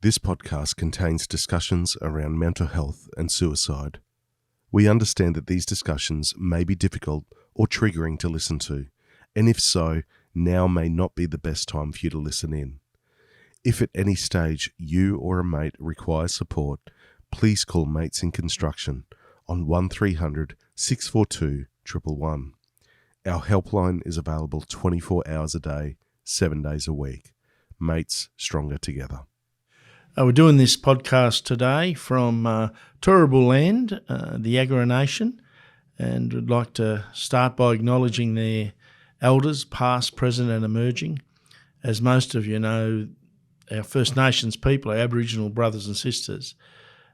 This podcast contains discussions around mental health and suicide. We understand that these discussions may be difficult or triggering to listen to, and if so, now may not be the best time for you to listen in. If at any stage you or a mate requires support, please call Mates in Construction on 1300 642 111. Our helpline is available 24 hours a day, 7 days a week. Mates stronger together. We're doing this podcast today from Turrbal Land, the Yagara Nation, and would like to start by acknowledging their elders, past, present and emerging. As most of you know, our First Nations people, our Aboriginal brothers and sisters,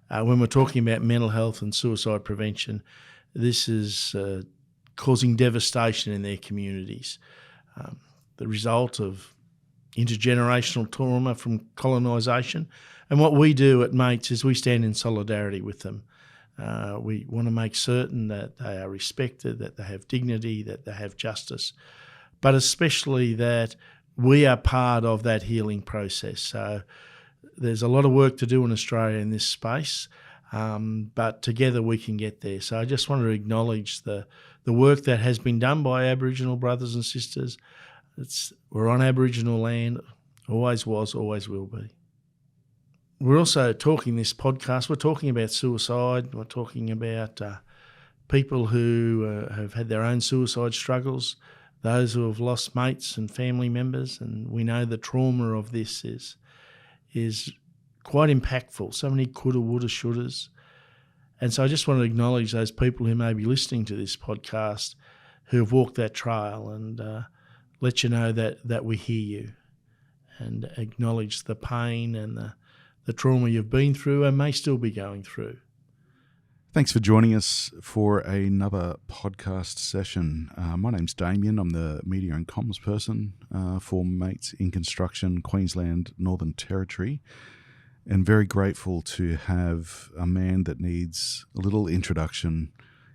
when we're talking about mental health and suicide prevention, this is causing devastation in their communities. The result of intergenerational trauma from colonisation. And what we do at Mates is we stand in solidarity with them. We want to make certain that they are respected, that they have dignity, that they have justice, but especially that we are part of that healing process. So there's a lot of work to do in Australia in this space, but together we can get there. So I just want to acknowledge the work that has been done by Aboriginal brothers and sisters. We're on Aboriginal land, always was, always will be. We're also talking this podcast, we're talking about suicide, we're talking about people who have had their own suicide struggles, those who have lost mates and family members, and we know the trauma of this is quite impactful, so many coulda, woulda, shouldas. And so I just want to acknowledge those people who may be listening to this podcast who have walked that trail and let you know that we hear you and acknowledge the pain and the trauma you've been through and may still be going through. Thanks for joining us for another podcast session. My name's Damien. I'm the media and comms person for Mates in Construction, Queensland, Northern Territory, and very grateful to have a man that needs a little introduction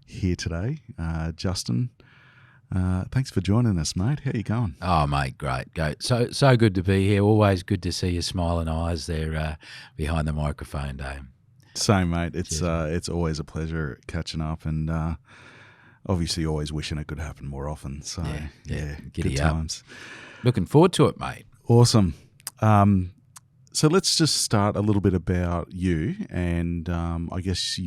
here today, Justin. Thanks for joining us, mate. How you going? Oh, mate, great. So good to be here. Always good to see your smiling eyes there behind the microphone, Dave. Same, mate. It's always a pleasure catching up, and obviously always wishing it could happen more often. So yeah good times. Looking forward to it, mate. Awesome. So let's just start a little bit about you, and I guess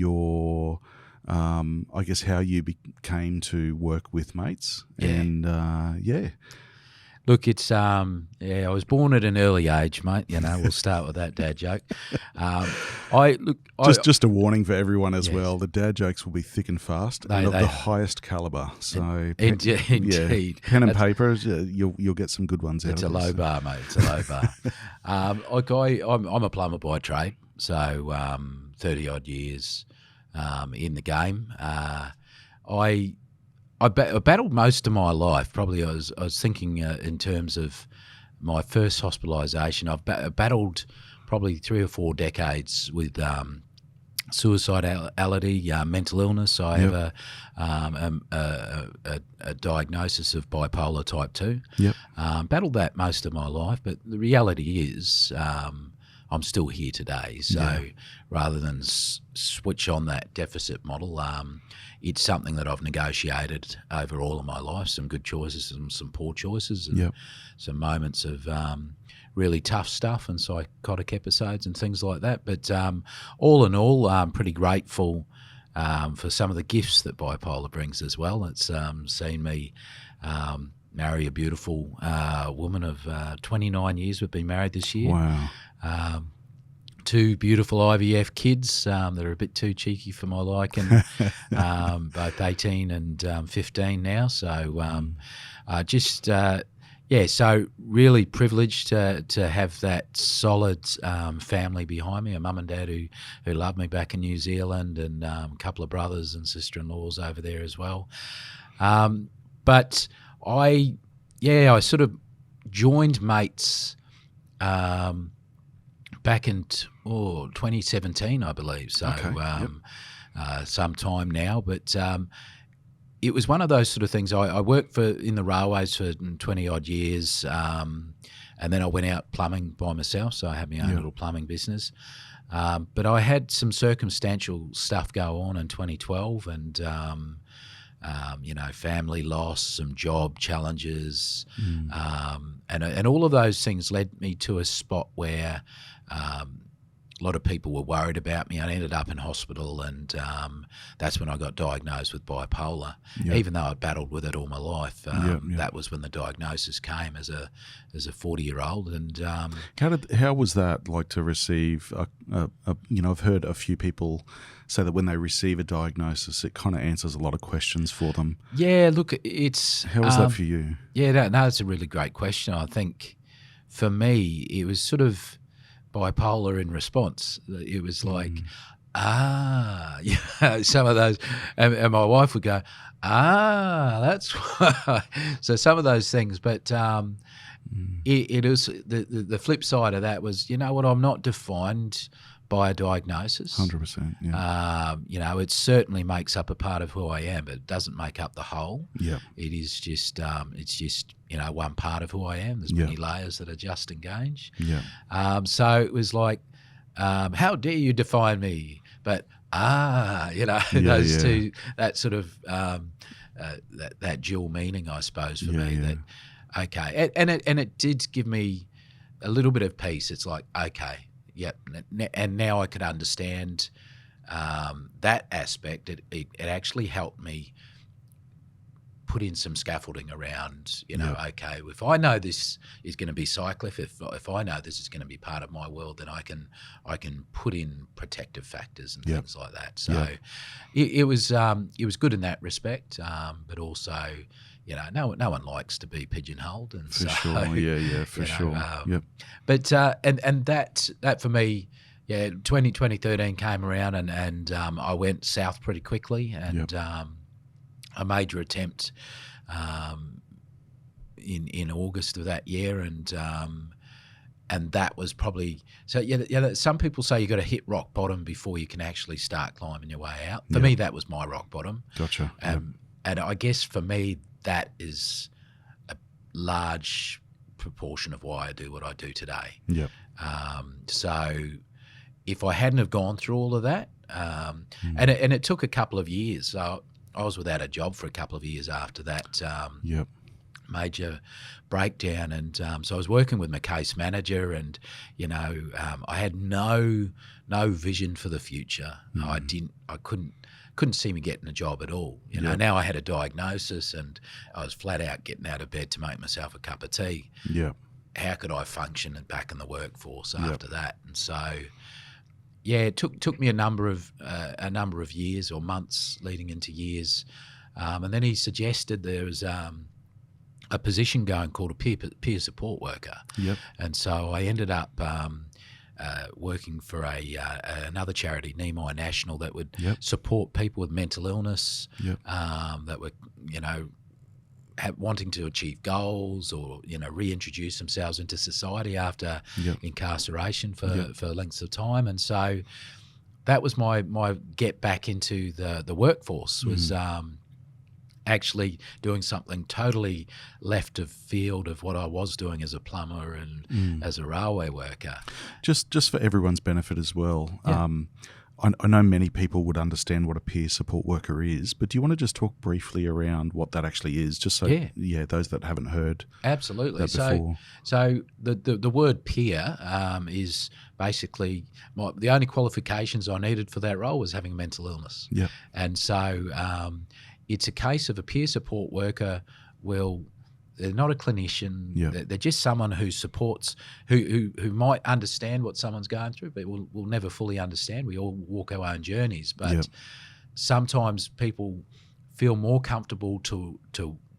how you came to work with Mates, and Look, it's I was born at an early age, mate. You know, we'll start with that dad joke. Just a warning for everyone as well. The dad jokes will be thick and fast and of the highest caliber. So indeed, pen and paper, you'll get some good ones out of it. It's a low bar, mate. It's a low bar. I'm a plumber by trade, so 30-odd years in the game. I battled most of my life. Probably I was thinking in terms of my first hospitalisation. I've battled probably 3 or 4 decades with suicidality, mental illness. I have a diagnosis of bipolar type 2. Yep. Battled that most of my life, but the reality is I'm still here today. So rather than switch on that deficit model, it's something that I've negotiated over all of my life, some good choices and some poor choices, and some moments of really tough stuff and psychotic episodes and things like that. But all in all, I'm pretty grateful for some of the gifts that bipolar brings as well. It's seen me marry a beautiful woman of 29 years. We've been married this year. Wow. 2 beautiful IVF kids that are a bit too cheeky for my liking, both 18 and 15 now. So so really privileged to have that solid family behind me, a mum and dad who loved me back in New Zealand, and a couple of brothers and sister-in-laws over there as well. But I sort of joined Mates back in 2017, I believe. So some time now. But it was one of those sort of things. I worked in the railways for 20 odd years, and then I went out plumbing by myself. So I had my own little plumbing business. But I had some circumstantial stuff go on in 2012, and family loss, some job challenges, and all of those things led me to a spot where a lot of people were worried about me. I ended up in hospital, and that's when I got diagnosed with bipolar. Yep. Even though I battled with it all my life, that was when the diagnosis came as a 40-year-old. And how was that like to receive? I've heard a few people say that when they receive a diagnosis, it kind of answers a lot of questions for them. Yeah, look, it's how was that for you? Yeah, no, it's a really great question. I think for me, it was sort of bipolar in response. It was like, some of those, and my wife would go, that's why. So some of those things, but it was the flip side of that was, you know what, I'm not defined by a diagnosis. 100%. Yeah. It certainly makes up a part of who I am, but it doesn't make up the whole. Yeah. It is just, one part of who I am. There's many layers that are just in Geange. Yeah. So it was like, how dare you define me? But those two, that sort of that dual meaning, I suppose, for me. Yeah. That okay, and it did give me a little bit of peace. It's like, okay, yep, and now I could understand that aspect. It actually helped me put in some scaffolding around, okay, if I know this is going to be Cycliffe, if I know this is going to be part of my world, then I can put in protective factors and things like that. So it was good in that respect, but also, no one likes to be pigeonholed, and for sure, for sure. But and that for me, 2013 came around, and I went south pretty quickly, and a major attempt in August of that year, and that was probably so. Some people say you got to hit rock bottom before you can actually start climbing your way out. For me, that was my rock bottom. Gotcha. And I guess for me, that is a large proportion of why I do what I do today. Yep. So if I hadn't have gone through all of that, and it took a couple of years. So I was without a job for a couple of years after that major breakdown, and so I was working with my case manager, and I had no vision for the future. I couldn't see me getting a job at all. Now I had a diagnosis, and I was flat out getting out of bed to make myself a cup of tea. Yeah, how could I function back in the workforce after that? And so. Yeah, it took me a number of years or months leading into years, and then he suggested there was a position going called a peer support worker. Yep. And so I ended up working for another charity, Nehemiah National, that would support people with mental illness, that were wanting to achieve goals or reintroduce themselves into society after incarceration for lengths of time. And so that was my get back into the workforce, was actually doing something totally left of field of what I was doing as a plumber and as a railway worker. Just for everyone's benefit as well, I know many people would understand what a peer support worker is, but do you want to just talk briefly around what that actually is, just so those that haven't heard absolutely that before. So the word peer is basically the only qualifications I needed for that role was having a mental illness. Yeah, and so it's a case of a peer support worker they're not a clinician. Yeah. They're just someone who supports, who might understand what someone's going through, but will never fully understand. We all walk our own journeys, but sometimes people feel more comfortable to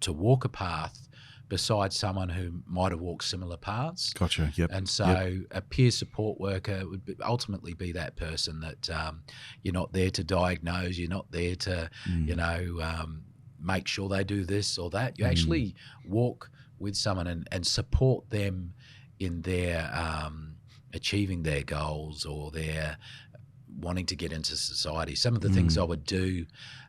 walk a path beside someone who might have walked similar paths. Gotcha. Yep. And so a peer support worker would ultimately be that person that you're not there to diagnose, you're not there to make sure they do this or that. You actually walk with someone and support them in their achieving their goals or their wanting to get into society. Some of the things I would do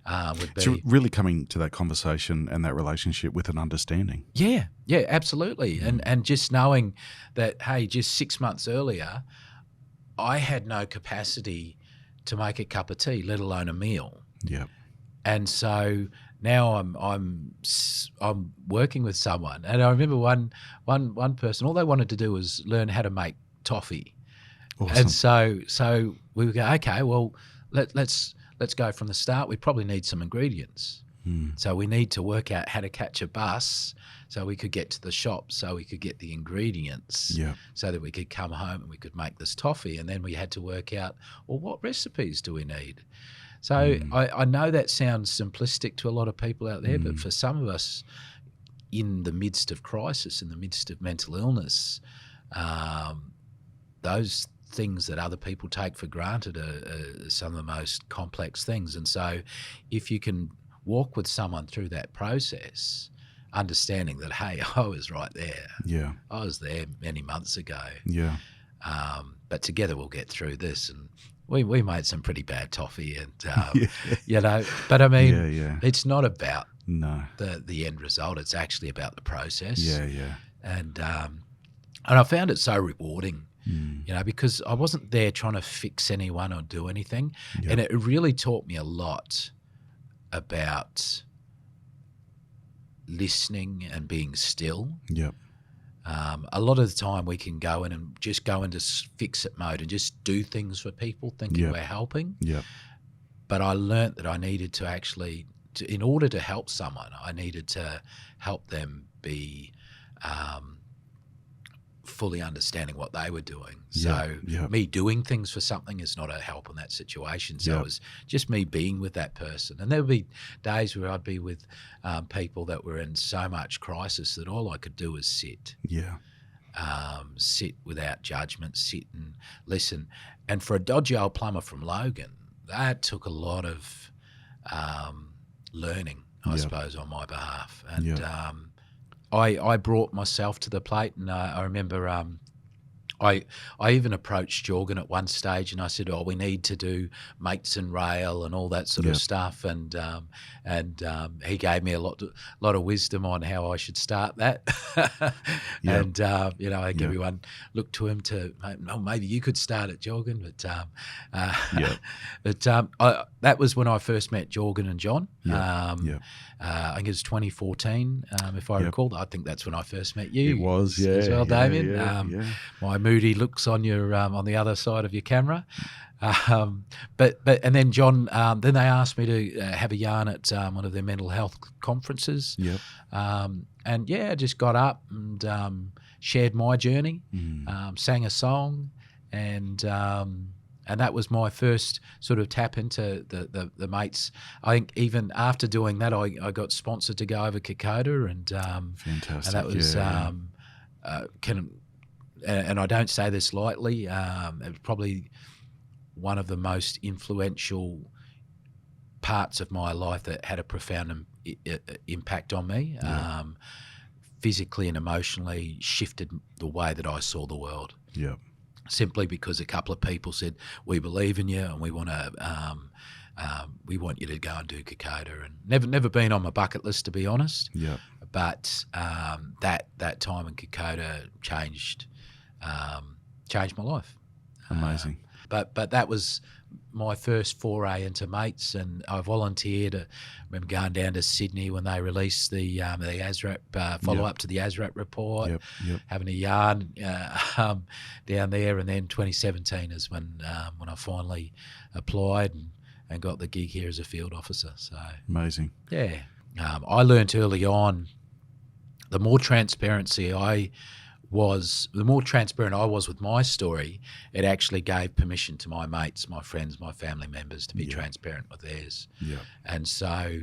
would be... So really coming to that conversation and that relationship with an understanding. Yeah, absolutely. And just knowing that, hey, just 6 months earlier, I had no capacity to make a cup of tea, let alone a meal. Yeah. And so now I'm working with someone, and I remember one person, all they wanted to do was learn how to make toffee. Awesome. And so we would go, okay, well, let's go from the start. We probably need some ingredients. So we need to work out how to catch a bus so we could get to the shop, so we could get the ingredients, so that we could come home and we could make this toffee. And then we had to work out, well, what recipes do we need? So I know that sounds simplistic to a lot of people out there, but for some of us in the midst of crisis, in the midst of mental illness, those things that other people take for granted are some of the most complex things. And so if you can walk with someone through that process, understanding that, hey, I was right there. Yeah. I was there many months ago. Yeah. But together we'll get through this. And we made some pretty bad toffee, and you know, but I mean, it's not about the end result. It's actually about the process. And I found it so rewarding, you know, because I wasn't there trying to fix anyone or do anything, and it really taught me a lot about listening and being still. A lot of the time we can go in and just go into fix-it mode and just do things for people thinking we're helping. But I learnt that I needed to actually, in order to help someone, I needed to help them be fully understanding what they were doing. So me doing things for something is not a help in that situation. So it was just me being with that person. And there would be days where I'd be with people that were in so much crisis that all I could do was sit. Sit without judgment, sit and listen. And for a dodgy old plumber from Logan, that took a lot of learning, I suppose, on my behalf. And I brought myself to the plate, and I remember I even approached Jorgen at one stage, and I said, "Oh, we need to do mates and rail and all that sort of stuff." And he gave me a lot of wisdom on how I should start that. And you know, I think everyone looked to him to, oh, maybe you could start it, Jorgen. But that was when I first met Jorgen and John. I think it was 2014, if I recall. I think that's when I first met you. It was, as well, Damien. My moody looks on your on the other side of your camera. But and then John, then they asked me to have a yarn at one of their mental health conferences. And I just got up and shared my journey, sang a song, and that was my first sort of tap into the mates. I think even after doing that, I got sponsored to go over Kokoda, and fantastic. And that was and I don't say this lightly. It was probably one of the most influential parts of my life that had a profound impact on me. Physically and emotionally shifted the way that I saw the world. Simply because a couple of people said, "We believe in you, and we want you to go and do Kokoda." And never been on my bucket list, to be honest. But that time in Kokoda changed my life. Amazing. But that was my first foray into mates, and I volunteered. I remember going down to Sydney when they released the ASRAP follow-up to the ASRAP report, having a yarn down there, and then 2017 is when I finally applied and got the gig here as a field officer. So amazing. I learnt early on, the more transparent I was with my story, it actually gave permission to my mates, my friends, my family members to be transparent with theirs. And so,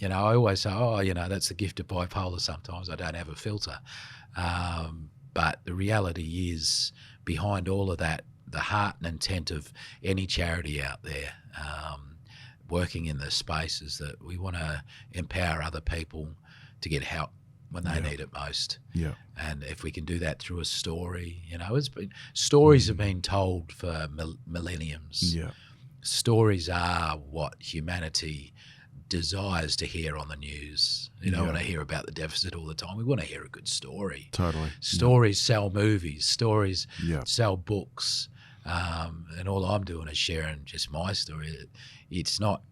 you know, I always say, oh, you know, that's the gift of bipolar. Sometimes I don't have a filter. But the reality is, behind all of that, the heart and intent of any charity out there working in this space is that we want to empower other people to get help when they need it most. Yeah. And if we can do that through a story, stories have been told for millenniums. Yeah. Stories are what humanity desires to hear on the news. You don't want to hear about the deficit all the time. We want to hear a good story. Totally. Stories sell movies. Stories Yeah. sell books. And all I'm doing is sharing just my story. It's not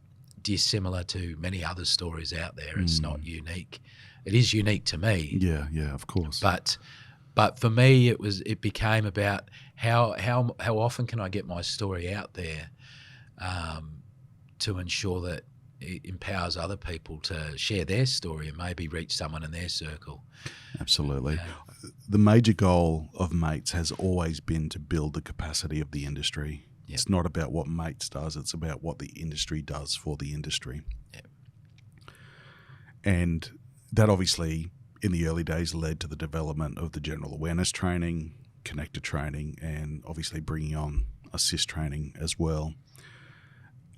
dissimilar to many other stories out there. It's not unique. It is unique to me. Yeah, yeah, of course. But for me, it became about how often can I get my story out there to ensure that it empowers other people to share their story and maybe reach someone in their circle. Absolutely. The major goal of Mates has always been to build the capacity of the industry. Yep. It's not about what Mates does, it's about what the industry does for the industry. Yep. And that obviously in the early days led to the development of the general awareness training, connector training, and obviously bringing on assist training as well.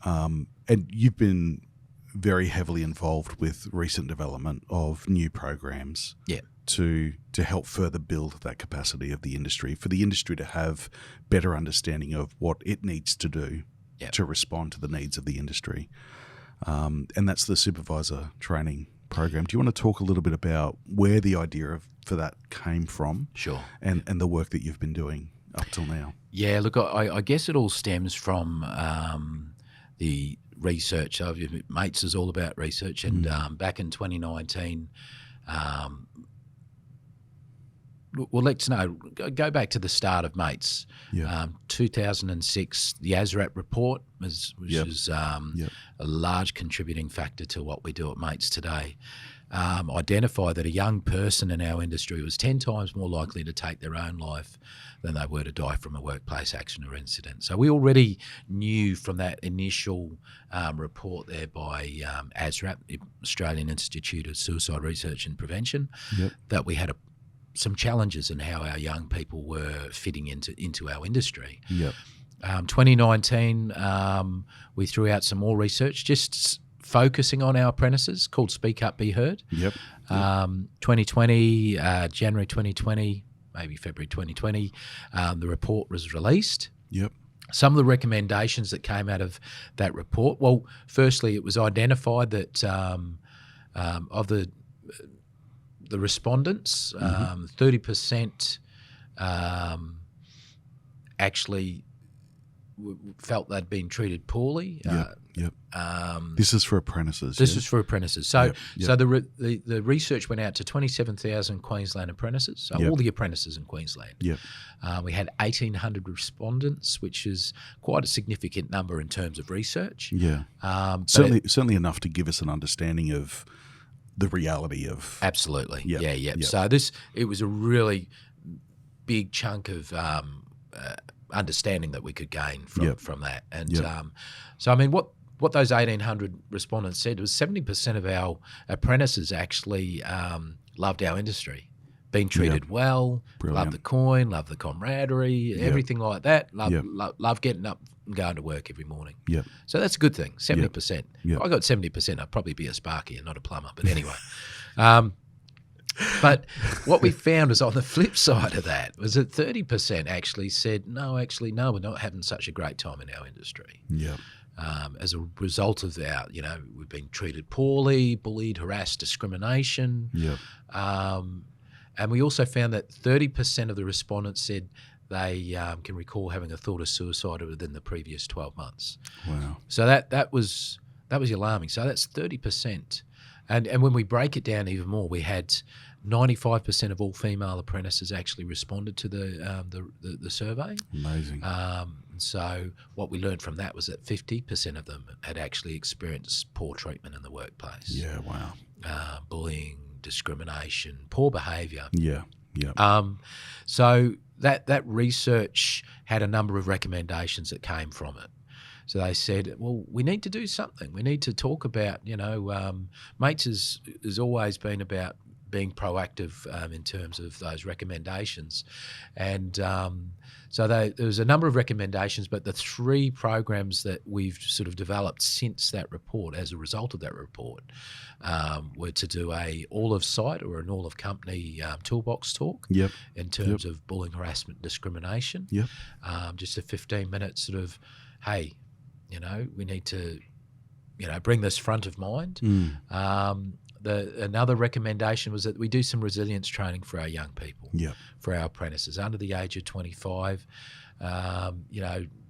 And you've been very heavily involved with recent development of new programs to help further build that capacity of the industry, for the industry to have better understanding of what it needs to do to respond to the needs of the industry. And that's the Supervisor Training Program. Do you want to talk a little bit about where the idea for that came from? Sure. And the work that you've been doing up till now? Yeah, look, I guess it all stems from the research. Mates is all about research, and back in 2019, let's go back to the start of Mates. 2006, the ASRAP report, which is a large contributing factor to what we do at Mates today, identified that a young person in our industry was 10 times more likely to take their own life than they were to die from a workplace action or incident. So we already knew from that initial report there by ASRAP, the Australian Institute of Suicide Research and Prevention, that we had some challenges in how our young people were fitting into our industry. 2019, we threw out some more research, just focusing on our apprentices, called Speak Up, Be Heard. 2020, January 2020, maybe February 2020, the report was released. Some of the recommendations that came out of that report, well, firstly, it was identified that of the respondents, 30% actually felt they'd been treated poorly. This is for apprentices. This is for apprentices. So, so the research went out to 27,000 Queensland apprentices. So all the apprentices in Queensland. We had 1,800 respondents, which is quite a significant number in terms of research. Certainly enough to give us an understanding of the reality of. Absolutely. So it was a really big chunk of understanding that we could gain from that. And so, I mean, what those 1,800 respondents said was 70% of our apprentices actually loved our industry, being treated well, loved the coin, loved the camaraderie, everything like that, love getting up and going to work every morning. So that's a good thing, 70%. If I got 70%, I'd probably be a sparky and not a plumber. But anyway. But what we found was on the flip side of that was that 30% actually said, no, we're not having such a great time in our industry. As a result of our, we've been treated poorly, bullied, harassed, discrimination. And we also found that 30% of the respondents said they can recall having a thought of suicide within the previous 12 months. Wow. So that was alarming. So that's 30%. And when we break it down even more, we had 95% of all female apprentices actually responded to the survey. Amazing. So what we learned from that was that 50% of them had actually experienced poor treatment in the workplace. Yeah, wow. Bullying, discrimination, poor behaviour. So that research had a number of recommendations that came from it. So they said, well, we need to do something. We need to talk about, Mates has always been about being proactive in terms of those recommendations. And so there was a number of recommendations, but the 3 programs that we've sort of developed since that report, as a result of that report, were to do a all-of-site or an all-of-company toolbox talk in terms of bullying, harassment, discrimination. Just a 15-minute sort of, hey, we need to, bring this front of mind. Another recommendation was that we do some resilience training for our young people, for our apprentices under the age of 25,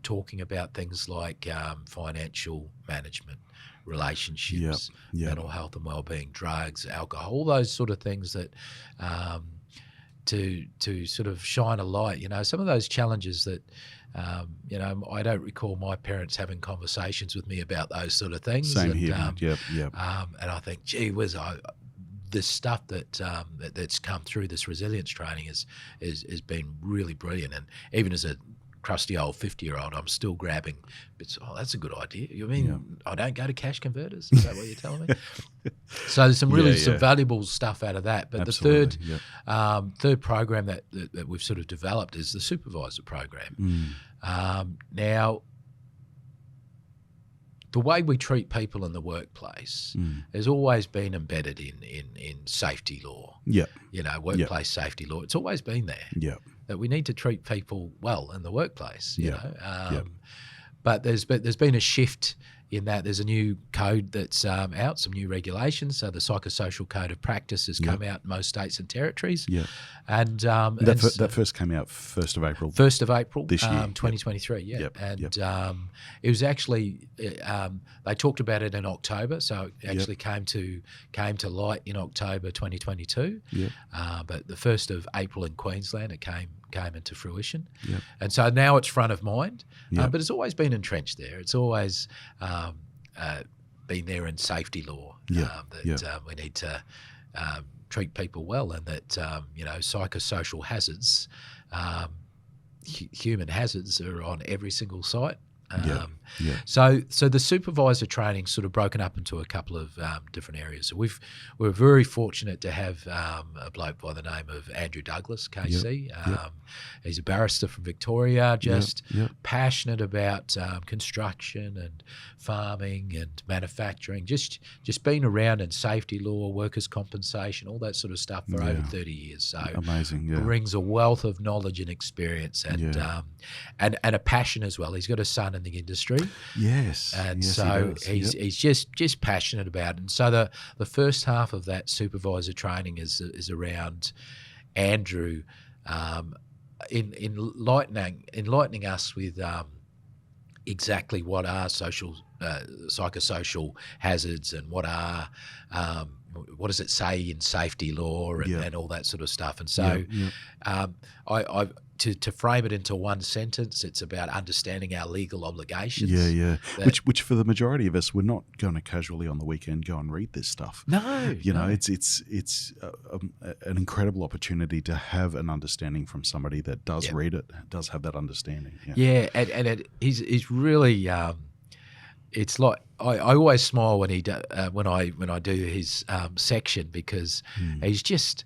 talking about things like financial management, relationships, mental health and wellbeing, drugs, alcohol, all those sort of things that to sort of shine a light, some of those challenges that, I don't recall my parents having conversations with me about those sort of things. Same and, here. And I think, gee whiz, this stuff that's come through this resilience training has been really brilliant. And even as a crusty old 50-year-old, I'm still grabbing bits. Oh, that's a good idea. You mean I don't go to cash converters? Is that what you're telling me? So there's some really some valuable stuff out of that. But Absolutely. the third program that we've sort of developed is the supervisor program. Now, the way we treat people in the workplace has always been embedded in safety law. Workplace safety law. It's always been there. That we need to treat people well in the workplace. But there's been a shift in that. There's a new code that's out, some new regulations. So the Psychosocial Code of Practice has come out in most states and territories. And that first came out 1st of April. 1st of April this year, 2023. It was actually they talked about it in October, so it actually came to light in October 2022. But the 1st of April in Queensland, it came into fruition. And so now it's front of mind, but it's always been entrenched there. It's always been there in safety law that we need to treat people well, and that psychosocial hazards, human hazards, are on every single site. So the supervisor training sort of broken up into a couple of different areas. So we're very fortunate to have a bloke by the name of Andrew Douglas, KC. He's a barrister from Victoria, just passionate about construction and farming and manufacturing, just been around in safety law, workers' compensation, all that sort of stuff for over 30 years. So amazing. Brings a wealth of knowledge and experience and a passion as well. He's got a son in the industry. And so he's just passionate about it. And so the first half of that supervisor training is around Andrew enlightening us with exactly what are psychosocial hazards and what does it say in safety law and all that sort of stuff. And so to frame it into one sentence, it's about understanding our legal obligations. Which for the majority of us, we're not going to casually on the weekend go and read this stuff. It's an incredible opportunity to have an understanding from somebody that does read it, does have that understanding. He's really. It's like I always smile when when I do his section, because he's just.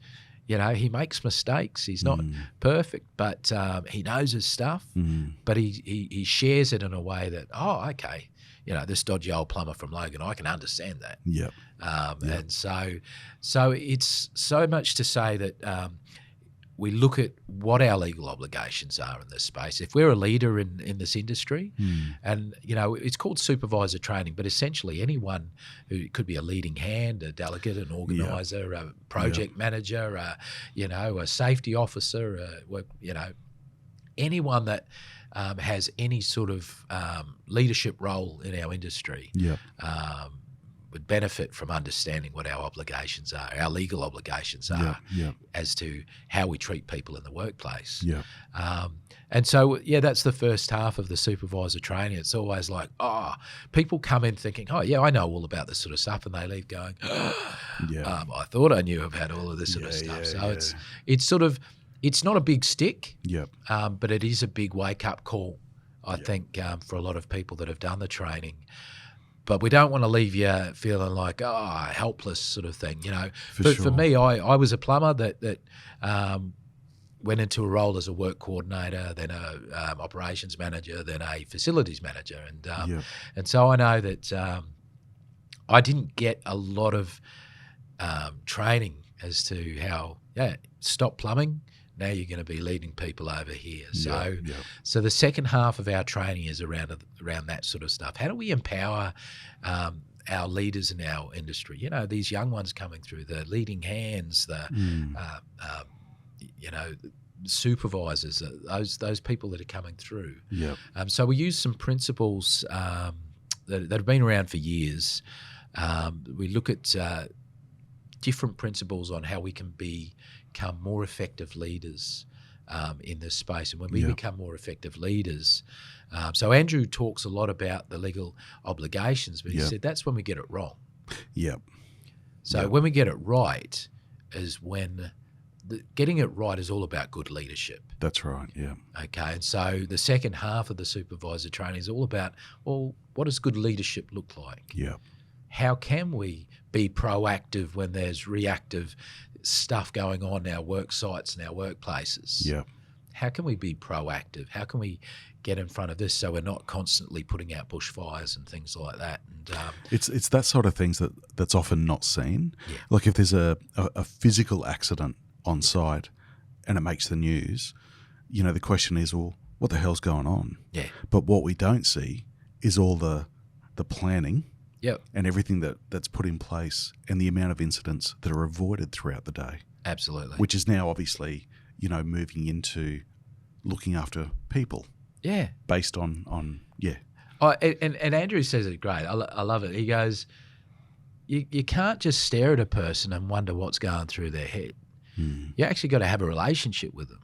He makes mistakes. He's not perfect, but he knows his stuff. But he shares it in a way that, okay, this dodgy old plumber from Logan, I can understand that. And so it's so much to say that we look at what our legal obligations are in this space. If we're a leader in this industry, and it's called supervisor training, but essentially anyone who could be a leading hand, a delegate, an organizer, a project manager, a safety officer, anyone that has any sort of leadership role in our industry. Would benefit from understanding what our obligations are, our legal obligations are, as to how we treat people in the workplace. And so, that's the first half of the supervisor training. It's always like, people come in thinking, I know all about this sort of stuff, and they leave going, I thought I knew about all of this sort of stuff. So it's sort of, it's not a big stick, but it is a big wake-up call, I think, for a lot of people that have done the training. but we don't want to leave you feeling like, helpless sort of thing, you know. For For sure. me, I was a plumber that went into a role as a work coordinator, then a operations manager, then a facilities manager. And so I know that I didn't get a lot of training as to how, stop plumbing, now you're going to be leading people over here. So the second half of our training is around that sort of stuff. How do we empower our leaders in our industry? You know, these young ones coming through, the leading hands, supervisors, those people that are coming through. So we use some principles that have been around for years. We look at different principles on how we can become more effective leaders in this space. And when we become more effective leaders, so Andrew talks a lot about the legal obligations, but he said that's when we get it wrong. So when we get it right is when getting it right is all about good leadership. That's right, Okay, and so the second half of the supervisor training is all about, well, what does good leadership look like? How can we be proactive when there's reactive stuff going on in our work sites and our workplaces? How can we be proactive? How can we get in front of this so we're not constantly putting out bushfires and things like that? And it's that sort of things that's often not seen. Like if there's a physical accident on site and it makes the news, you know, the question is, well, what the hell's going on? But what we don't see is all the planning and everything that's put in place and the amount of incidents that are avoided throughout the day. Absolutely. Which is now obviously, you know, moving into looking after people. Based on. And Andrew says it great. I love it. He goes, you can't just stare at a person and wonder what's going through their head. You actually got to have a relationship with them.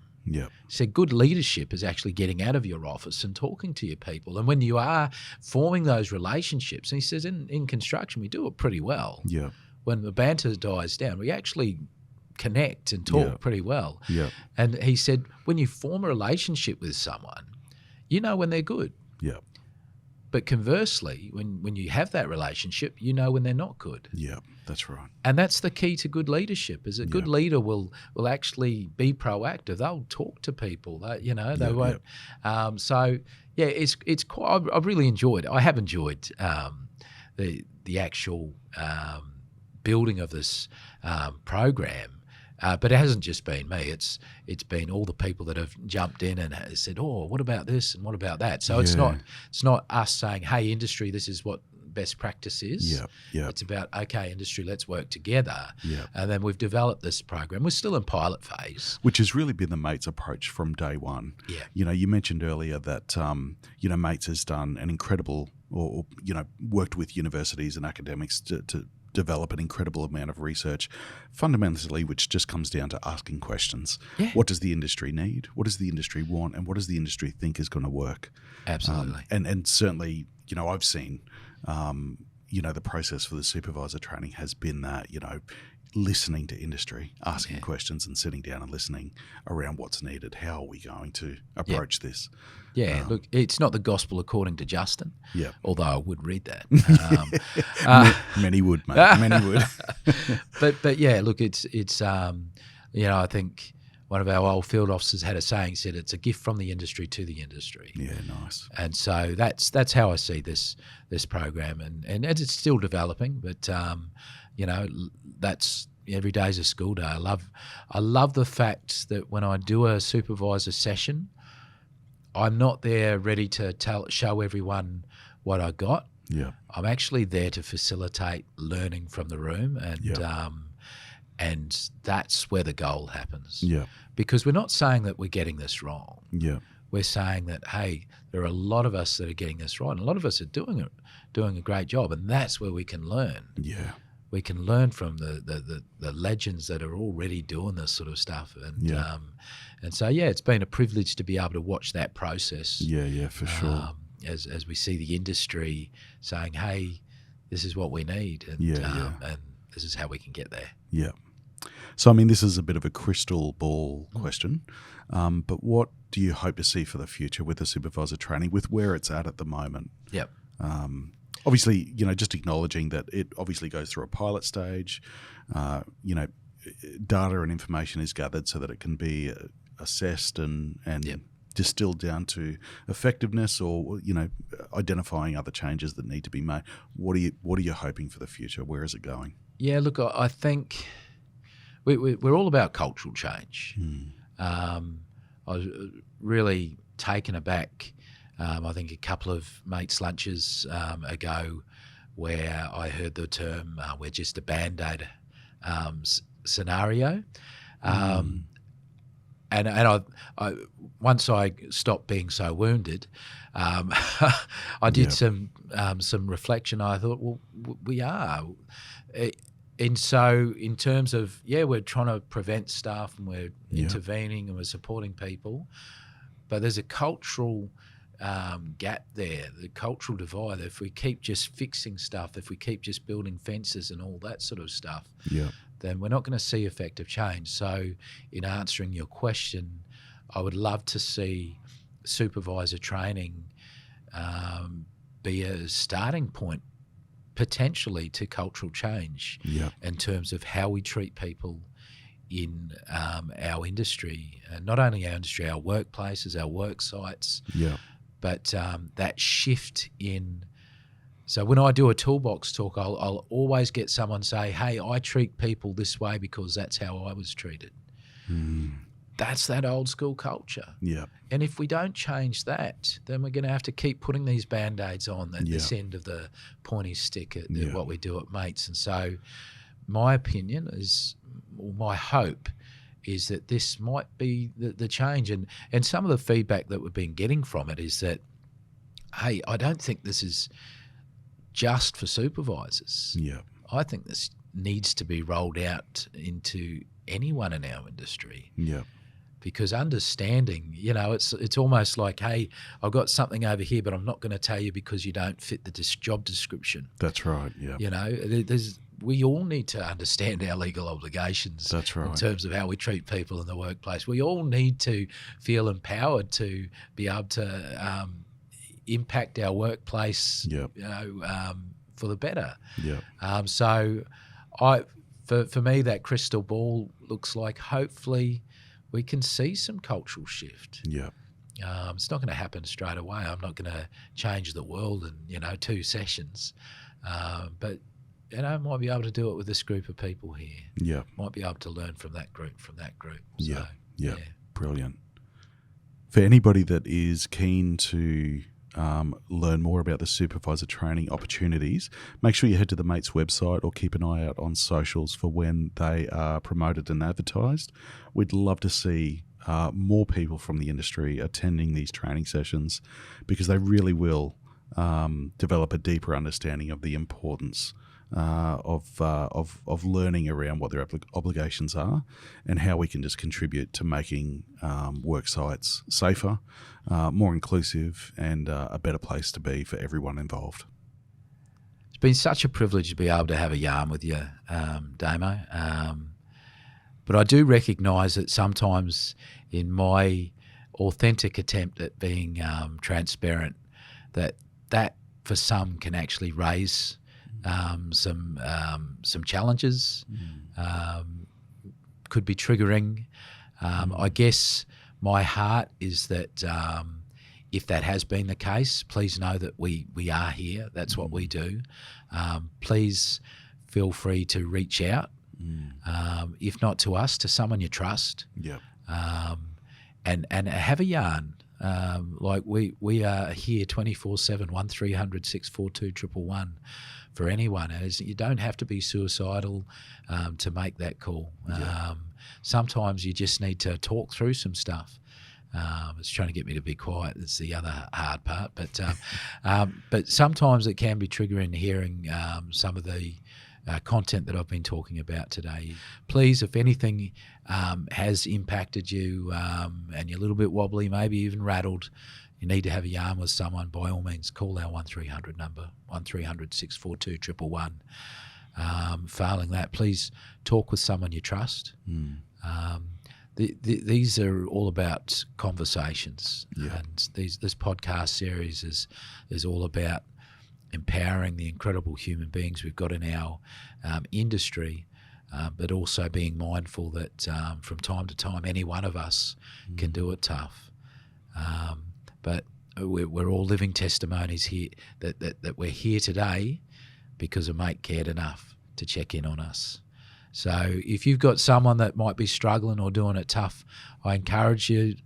So good leadership is actually getting out of your office and talking to your people. And when you are forming those relationships, and he says in construction we do it pretty well. When the banter dies down, we actually connect and talk pretty well. And he said when you form a relationship with someone, you know when they're good. But conversely, when you have that relationship, you know when they're not good. That's right. And that's the key to good leadership. Is a good leader will actually be proactive. They'll talk to people. They won't. It's quite. I've really enjoyed. I have enjoyed the actual building of this program. But it hasn't just been me. It's been all the people that have jumped in and said, "Oh, what about this and what about that?" So it's not us saying, "Hey, industry, this is what best practice is." It's about, okay, industry, let's work together. And then we've developed this program. We're still in pilot phase, which has really been the Mates approach from day one. You know, you mentioned earlier that Mates has done an incredible, or worked with universities and academics to develop an incredible amount of research, fundamentally, which just comes down to asking questions. What does the industry need? What does the industry want? And what does the industry think is going to work? Absolutely. And certainly, I've seen, the process for the supervisor training has been that, listening to industry, asking questions and sitting down and listening around what's needed. How are we going to approach this? Look, it's not the gospel according to Justin. Although I would read that. Many would, mate. Many would. but yeah, look, it's I think one of our old field officers had a saying, said it's a gift from the industry to the industry. Nice. And so that's how I see this program, and it's still developing, but that's every day's a school day. I love the fact that when I do a supervisor session, I'm not there ready to show everyone what I got. I'm actually there to facilitate learning from the room, and that's where the goal happens. Because we're not saying that we're getting this wrong. We're saying that, hey, there are a lot of us that are getting this right, and a lot of us are doing a great job, and that's where we can learn. We can learn from the legends that are already doing this sort of stuff, and so it's been a privilege to be able to watch that process. For sure. As we see the industry saying, hey, this is what we need, and this is how we can get there. So, I mean, this is a bit of a crystal ball question, but what do you hope to see for the future with the supervisor training, with where it's at the moment? Obviously, just acknowledging that it obviously goes through a pilot stage. Data and information is gathered so that it can be assessed and distilled down to effectiveness, or identifying other changes that need to be made. What are you hoping for the future? Where is it going? Yeah, look, I think we're all about cultural change. I was really taken aback, I think a couple of mates' lunches ago, where I heard the term "we're just a Band-Aid" scenario. And I once I stopped being so wounded, I did some reflection. I thought, well, we are. And so in terms of, we're trying to prevent stuff and we're intervening and we're supporting people, but there's a cultural gap there, the cultural divide. If we keep just fixing stuff, if we keep just building fences and all that sort of stuff, then we're not going to see effective change. So in answering your question, I would love to see supervisor training be a starting point potentially to cultural change in terms of how we treat people in our industry, not only our industry, our workplaces, our work sites, but that shift in. So when I do a toolbox talk, I'll always get someone say, hey, I treat people this way because that's how I was treated. That's that old school culture. And if we don't change that, then we're going to have to keep putting these Band-Aids on at this end of the pointy stick at what we do at Mates. And so my opinion is, or my hope is that this might be the change. And some of the feedback that we've been getting from it is that, hey, I don't think this is just for supervisors. I think this needs to be rolled out into anyone in our industry. Because understanding, it's almost like, hey, I've got something over here, but I'm not going to tell you because you don't fit the job description. That's right. We all need to understand our legal obligations. That's right. In terms of how we treat people in the workplace. We all need to feel empowered to be able to impact our workplace, for the better. So for me, that crystal ball looks like hopefully we can see some cultural shift. It's not going to happen straight away. I'm not going to change the world in 2 sessions, but might be able to do it with this group of people here. Might be able to learn from that group. So, Brilliant. For anybody that is keen to learn more about the supervisor training opportunities, make sure you head to the Mates website or keep an eye out on socials for when they are promoted and advertised. We'd love to see more people from the industry attending these training sessions, because they really will develop a deeper understanding of the importance of learning around what their obligations are and how we can just contribute to making work sites safer, more inclusive, and a better place to be for everyone involved. It's been such a privilege to be able to have a yarn with you, Damo. But I do recognise that sometimes in my authentic attempt at being transparent, that for some can actually raise some challenges, could be triggering. I guess my heart is that if that has been the case, please know that we are here. That's what we do. Please feel free to reach out, if not to us, to someone you trust, and have a yarn. Like we are here 24/7, 1300 642 111 for anyone. As you don't have to be suicidal to make that call. Sometimes you just need to talk through some stuff. It's trying to get me to be quiet. That's the other hard part. But sometimes it can be triggering hearing some of the content that I've been talking about today. Please, if anything has impacted you and you're a little bit wobbly, maybe even rattled, you need to have a yarn with someone, by all means, call our 1300 number, 1300 642 111. Failing that, please talk with someone you trust. These are all about conversations, and this podcast series is all about empowering the incredible human beings we've got in our industry, but also being mindful that from time to time any one of us can do it tough. But we're all living testimonies here that we're here today because a mate cared enough to check in on us. So if you've got someone that might be struggling or doing it tough, I encourage you,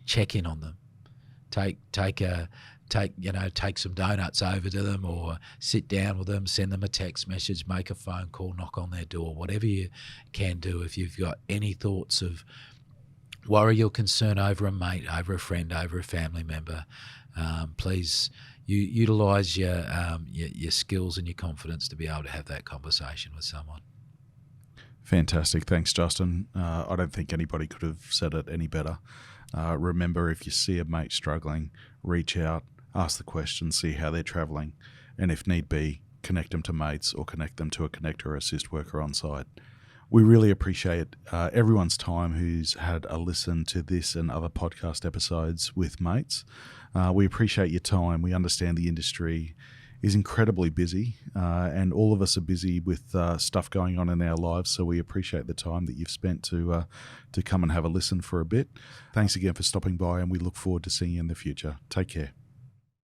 check in on them. Take some donuts over to them, or sit down with them, send them a text message, make a phone call, knock on their door, whatever you can do. If you've got any thoughts of worry or concern over a mate, over a friend, over a family member, please utilise your skills and your confidence to be able to have that conversation with someone. Fantastic. Thanks, Justin. I don't think anybody could have said it any better. Remember, if you see a mate struggling, reach out, ask the question, see how they're travelling, and if need be, connect them to mates or connect them to a connect or assist worker on site. We really appreciate everyone's time who's had a listen to this and other podcast episodes with mates. We appreciate your time. We understand the industry is incredibly busy, and all of us are busy with stuff going on in our lives, so we appreciate the time that you've spent to come and have a listen for a bit. Thanks again for stopping by, and we look forward to seeing you in the future. Take care.